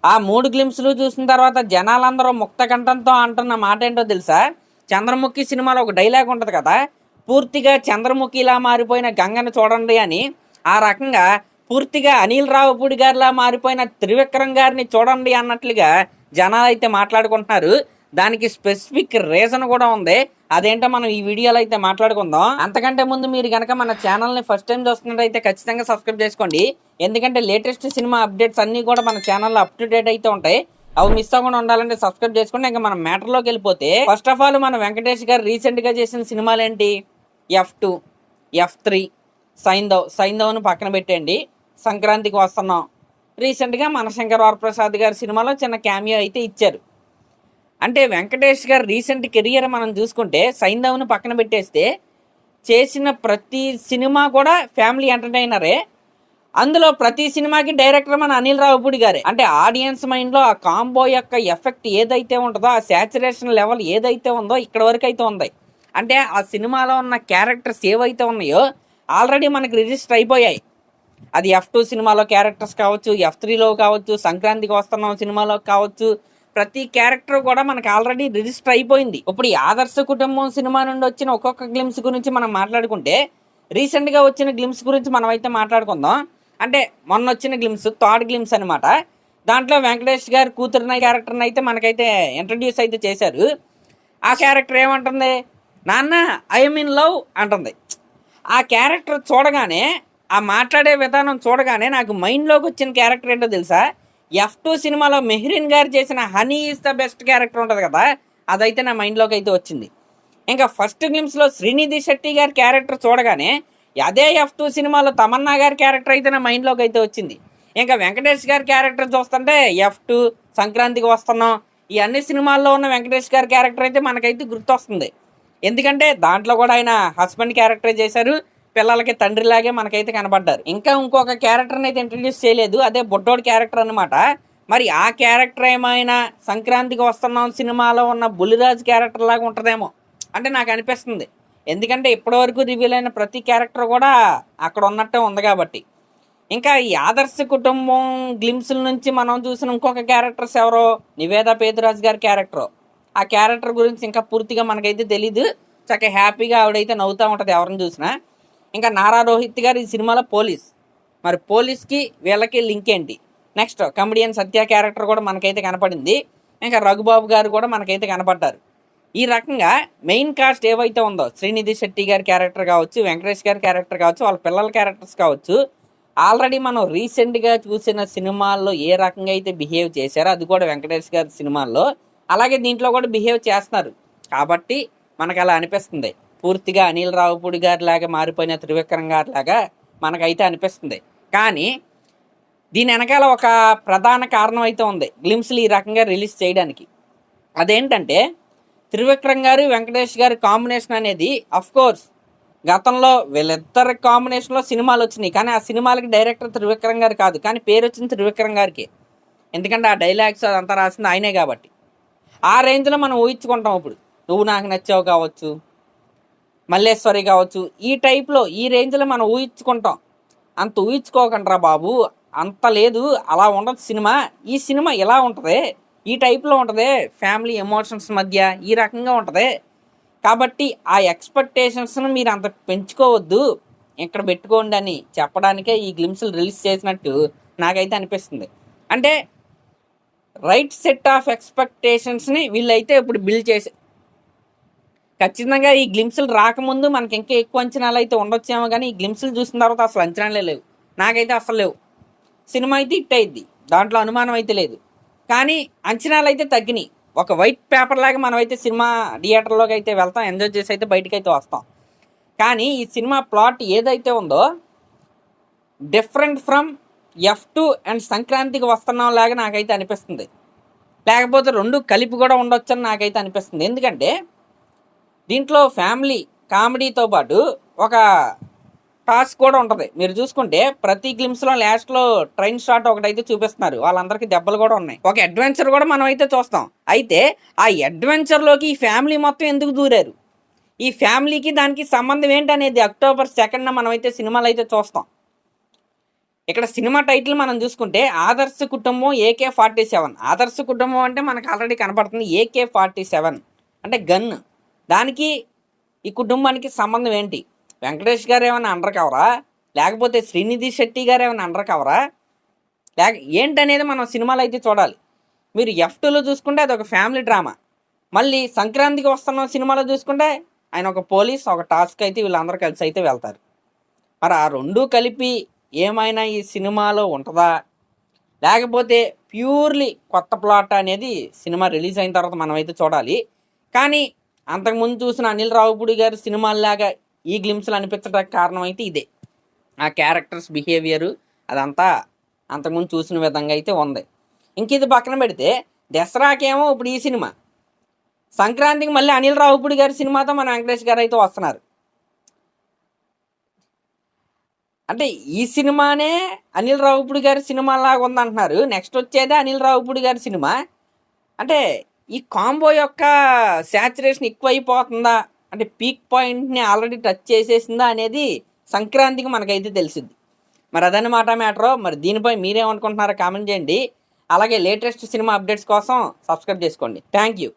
ఆ 3 గ్లింప్స్‌లు చూసిన తర్వాత జనాలందరూ ముక్త కంఠంతో అంటున్న మాట ఏంటో తెలుసా? 'చంద్రముఖి' సినిమాలో ఒక డైలాగ్ ఉంటది కదా! పూర్తిగా చంద్రముఖిలా మారిపోయిన గంగను చూడండి అని. ఆ రకంగా పూర్తిగా అనిల్ రావిపూడి గారిలా మారిపోయిన త్రివిక్రమ్ గారిని చూడండి అన్నట్లుగా జనాలైతే మాట్లాడుకుంటున్నారు. దానికి స్పెసిఫిక్ రీజన్ కూడా ఉంది. అదేంటో మనం ఈ వీడియోలో అయితే మాట్లాడుకుందాం. అంతకంటే ముందు మీరు గనక మన ఛానల్‌ని ఫస్ట్ టైం చూస్తున్నట్టయితే ఖచ్చితంగా సబ్స్క్రైబ్ చేసుకోండి. ఎందుకంటే లేటెస్ట్ సినిమా అప్డేట్స్ అన్నీ కూడా మన ఛానల్లో అప్ టు డేట్ అయితే ఉంటాయి. అవి మిస్ అవ్వకుండా ఉండాలంటే సబ్స్క్రైబ్ చేసుకోండి. ఇంకా మనం మ్యాటర్‌లోకి వెళ్ళిపోతే ఫస్ట్ ఆఫ్ ఆల్ మన వెంకటేష్ గారు రీసెంట్‌గా చేసిన సినిమాలేంటి? F2, F3, సైంధవ్‌ను పక్కన పెట్టేయండి. సంక్రాంతికి వస్తున్నాం. రీసెంట్‌గా మన శంకర్ వరప్రసాద్ గారి సినిమాలో చిన్న క్యామియో అయితే ఇచ్చారు. అంటే వెంకటేష్ గారు రీసెంట్ కెరియర్ మనం చూసుకుంటే సైంధవ్‌ను పక్కన పెట్టేస్తే చేసిన ప్రతి సినిమా కూడా ఫ్యామిలీ ఎంటర్టైనరే. అందులో ప్రతి సినిమాకి డైరెక్టర్ మన అనిల్ రావిపూడి గారే. అంటే ఆడియన్స్ మైండ్లో ఆ కాంబో యొక్క ఎఫెక్ట్ ఏదైతే ఉంటుందో, ఆ శాచురేషన్ లెవెల్ ఏదైతే ఉందో ఇక్కడ వరకు అయితే ఉంది. అంటే ఆ సినిమాలో ఉన్న క్యారెక్టర్స్ ఏవైతే ఉన్నాయో ఆల్రెడీ మనకి రిజిస్టర్ అయిపోయాయి. అది F2 సినిమాలో క్యారెక్టర్స్ కావచ్చు, F3లో కావచ్చు, సంక్రాంతికి వస్తున్నాం సినిమాలో కావచ్చు, ప్రతి క్యారెక్టర్ కూడా మనకి ఆల్రెడీ రిజిస్టర్ అయిపోయింది. ఇప్పుడు ఈ ఆదర్శ కుటుంబం సినిమా నుండి వచ్చిన ఒక్కొక్క గ్లిమ్స్ గురించి మనం మాట్లాడుకుంటే రీసెంట్గా వచ్చిన గ్లిమ్స్ గురించి మనం అయితే మాట్లాడుకుందాం. అంటే మొన్న వచ్చిన గ్లిమ్స్ థర్డ్ గ్లిమ్స్ అనమాట. దాంట్లో వెంకటేష్ గారి కూతురున్న క్యారెక్టర్ని అయితే మనకైతే ఇంట్రడ్యూస్ అయితే చేశారు. ఆ క్యారెక్టర్ ఏమంటుంది? నాన్న ఐఎమ్ ఇన్ లవ్ అంటుంది. ఆ క్యారెక్టర్ చూడగానే, ఆ మాట్లాడే విధానం చూడగానే నాకు మైండ్లోకి వచ్చిన క్యారెక్టర్ ఏంటో తెలుసా? F2 సినిమాలో మెహ్రీన్ గారు చేసిన honey is the best character ఉంటుంది కదా, అదైతే నా మైండ్లోకి అయితే వచ్చింది. ఇంకా ఫస్ట్ గ్లిమ్స్లో శ్రీనిధి శెట్టి గారి క్యారెక్టర్ చూడగానే అదే F2 సినిమాలో తమన్నా గారి క్యారెక్టర్ అయితే నా మైండ్లోకి అయితే వచ్చింది. ఇంకా వెంకటేష్ గారి క్యారెక్టర్ చూస్తుంటే F2, సంక్రాంతికి వస్తున్నాం, ఈ అన్ని సినిమాల్లో ఉన్న వెంకటేష్ గారి క్యారెక్టర్ అయితే మనకైతే గుర్తొస్తుంది. ఎందుకంటే దాంట్లో కూడా ఆయన హస్బెండ్ క్యారెక్టర్ చేశారు, పిల్లలకి తండ్రిలాగే మనకైతే కనబడ్డారు. ఇంకా ఇంకొక క్యారెక్టర్ని అయితే ఇంట్రడ్యూస్ చేయలేదు, అదే బొడ్డోడి క్యారెక్టర్ అనమాట. మరి ఆ క్యారెక్టర్ ఏమైనా సంక్రాంతికి వస్తున్నాం సినిమాలో ఉన్న బుల్లిరాజు క్యారెక్టర్ లాగా ఉంటుందేమో అంటే నాకు అనిపిస్తుంది. ఎందుకంటే ఇప్పటివరకు రివీల్ అయిన ప్రతి క్యారెక్టర్ కూడా అక్కడ ఉన్నట్టే ఉంది కాబట్టి. ఇంకా ఈ ఆదర్శ కుటుంబం గ్లిమ్స్ల నుంచి మనం చూసిన ఇంకొక క్యారెక్టర్స్ ఎవరో, నివేదా పేతురాజు గారి క్యారెక్టర్. ఆ క్యారెక్టర్ గురించి ఇంకా పూర్తిగా మనకైతే తెలీదు. చక్కగా హ్యాపీగా ఆవిడైతే నవ్వుతూ ఉంటుంది ఎవరిని చూసినా. ఇంకా నారా రోహిత్ గారు ఈ సినిమాలో పోలీస్. మరి పోలీస్కి వీళ్ళకి లింక్ ఏంటి? నెక్స్ట్ కమెడియన్ సత్య క్యారెక్టర్ కూడా మనకైతే కనపడింది. ఇంకా రఘుబాబు గారు కూడా మనకైతే కనపడ్డారు. ఈ రకంగా మెయిన్ కాస్ట్ ఏవైతే ఉందో, శ్రీనిధి శెట్టి గారి క్యారెక్టర్ కావచ్చు, వెంకటేష్ గారి క్యారెక్టర్ కావచ్చు, వాళ్ళ పిల్లల క్యారెక్టర్స్ కావచ్చు, ఆల్రెడీ మనం రీసెంట్గా చూసిన సినిమాల్లో ఏ రకంగా అయితే బిహేవ్ చేశారో అది కూడా వెంకటేష్ గారి సినిమాల్లో అలాగే దీంట్లో కూడా బిహేవ్ చేస్తున్నారు. కాబట్టి మనకు అలా అనిపిస్తుంది. పూర్తిగా అనిల్ రావిపూడి గారి లాగా మారిపోయిన త్రివిక్రమ్ గారి లాగా మనకైతే అనిపిస్తుంది. కానీ దీని వెనకాల ఒక ప్రధాన కారణం అయితే ఉంది గ్లిమ్స్లు ఈ రకంగా రిలీజ్ చేయడానికి. అదేంటంటే త్రివిక్రమ్ గారు వెంకటేష్ గారి కాంబినేషన్ అనేది అఫ్కోర్స్ గతంలో వీళ్ళిద్దరి కాంబినేషన్లో సినిమాలు వచ్చినాయి, కానీ ఆ సినిమాలకి డైరెక్టర్ త్రివిక్రమ్ గారు కాదు, కానీ పేరు వచ్చింది త్రివిక్రమ్ గారికి. ఎందుకంటే ఆ డైలాగ్స్ అదంతా రాసింది ఆయనే కాబట్టి. ఆ రేంజ్లో మనం ఊహించుకుంటాం. ఇప్పుడు నువ్వు నాకు నచ్చావు కావచ్చు, మల్లేశ్వరి కావచ్చు, ఈ టైప్లో ఈ రేంజ్లో మనం ఊహించుకుంటాం. అంత ఊహించుకోకండి రా బాబు, అంత లేదు, అలా ఉండదు సినిమా. ఈ సినిమా ఇలా ఉంటుంది, ఈ టైప్లో ఉంటుంది, ఫ్యామిలీ ఎమోషన్స్ మధ్య ఈ రకంగా ఉంటుంది. కాబట్టి ఆ ఎక్స్పెక్టేషన్స్ను మీరు అంత పెంచుకోవద్దు, ఇక్కడ పెట్టుకోండి అని చెప్పడానికే ఈ గ్లిమ్స్లు రిలీజ్ చేసినట్టు నాకైతే అనిపిస్తుంది. అంటే రైట్ సెట్ ఆఫ్ ఎక్స్పెక్టేషన్స్ని వీళ్ళైతే ఇప్పుడు బిల్డ్ చేసి, ఖచ్చితంగా ఈ గ్లిమ్స్లు రాకముందు మనకి ఇంకా ఎక్కువ అంచనాలు అయితే ఉండొచ్చేమో, కానీ ఈ గ్లిమ్స్లు చూసిన తర్వాత అసలు అంచనాలే లేవు, నాకైతే అసలు లేవు. సినిమా అయితే హిట్ అయింది, దాంట్లో అనుమానం అయితే లేదు, కానీ అంచనాలు అయితే తగ్గినాయి. ఒక వైట్ పేపర్ లాగా మనం అయితే సినిమా థియేటర్లోకి అయితే వెళ్తాం, ఎంజాయ్ చేసి అయితే బయటకు అయితే వస్తాం. కానీ ఈ సినిమా ప్లాట్ ఏదైతే ఉందో డిఫరెంట్ ఫ్రమ్ F2 అండ్ సంక్రాంతికి వస్తున్నాం లాగా నాకైతే అనిపిస్తుంది. లేకపోతే రెండు కలిపి కూడా ఉండొచ్చు అని నాకైతే అనిపిస్తుంది. ఎందుకంటే దీంట్లో ఫ్యామిలీ కామెడీతో పాటు ఒక టాస్క్ కూడా ఉంటుంది. మీరు చూసుకుంటే ప్రతి గ్లిమ్స్లో లాస్ట్లో ట్రైన్ షాట్ ఒకటైతే చూపిస్తున్నారు, వాళ్ళందరికీ దెబ్బలు కూడా ఉన్నాయి. ఒక అడ్వెంచర్ కూడా మనం అయితే చూస్తాం. అయితే ఆ అడ్వెంచర్లోకి ఈ ఫ్యామిలీ మొత్తం ఎందుకు దూరారు, ఈ ఫ్యామిలీకి దానికి సంబంధం ఏంటనేది October 2న మనం అయితే సినిమాలు అయితే చూస్తాం. ఇక్కడ సినిమా టైటిల్ మనం చూసుకుంటే ఆదర్శ కుటుంబం AK-47. ఆదర్శ కుటుంబం అంటే మనకు ఆల్రెడీ కనపడుతుంది AK-47 అంటే గన్. దానికి ఈ కుటుంబానికి సంబంధం ఏంటి? వెంకటేష్ గారు ఏమైనా అండర్ కవరా, లేకపోతే శ్రీనిధి శెట్టి గారు ఏమైనా అండర్ కవరా, ఏంటనేది మనం సినిమాలో అయితే చూడాలి. మీరు F2లో చూసుకుంటే అది ఒక ఫ్యామిలీ డ్రామా. మళ్ళీ సంక్రాంతికి వస్తున్న సినిమాలో చూసుకుంటే ఆయన ఒక పోలీస్, ఒక టాస్క్ అయితే వీళ్ళందరూ కలిసి అయితే వెళ్తారు. మరి ఆ రెండూ కలిపి ఏమైనా ఈ సినిమాలో ఉంటుందా, లేకపోతే ప్యూర్లీ కొత్త ప్లాట్ అనేది సినిమా రిలీజ్ అయిన తర్వాత మనం అయితే చూడాలి. కానీ అంతకుముందు చూసిన అనిల్ రావిపూడి గారి సినిమాల్లాగా ఈ గ్లిమ్స్లు అనిపించడానికి కారణం అయితే ఇదే. ఆ క్యారెక్టర్స్ బిహేవియరు అదంతా అంతకుముందు చూసిన విధంగా అయితే ఉంది. ఇంక ఇది పక్కన పెడితే దసరాకేమో ఇప్పుడు ఈ సినిమా, సంక్రాంతికి మళ్ళీ అనిల్ రావిపూడి గారి సినిమాతో మన వెంకటేష్ గారు అయితే వస్తున్నారు. అంటే ఈ సినిమానే అనిల్ రావిపూడి గారి సినిమా లాగా ఉందంటున్నారు, నెక్స్ట్ వచ్చేదే అనిల్ రావిపూడి గారి సినిమా. అంటే ఈ కాంబో యొక్క శాచురేషన్ ఎక్కువ అయిపోతుందా, అంటే పీక్ పాయింట్ని ఆల్రెడీ టచ్ చేసేసిందా అనేది సంక్రాంతికి మనకైతే తెలిసింది. మరి అదన్నమాట మ్యాటరో. మరి దీనిపై మీరేమనుకుంటున్నారో కామెంట్ చేయండి. అలాగే లేటెస్ట్ సినిమా అప్డేట్స్ కోసం సబ్స్క్రైబ్ చేసుకోండి. Thank you.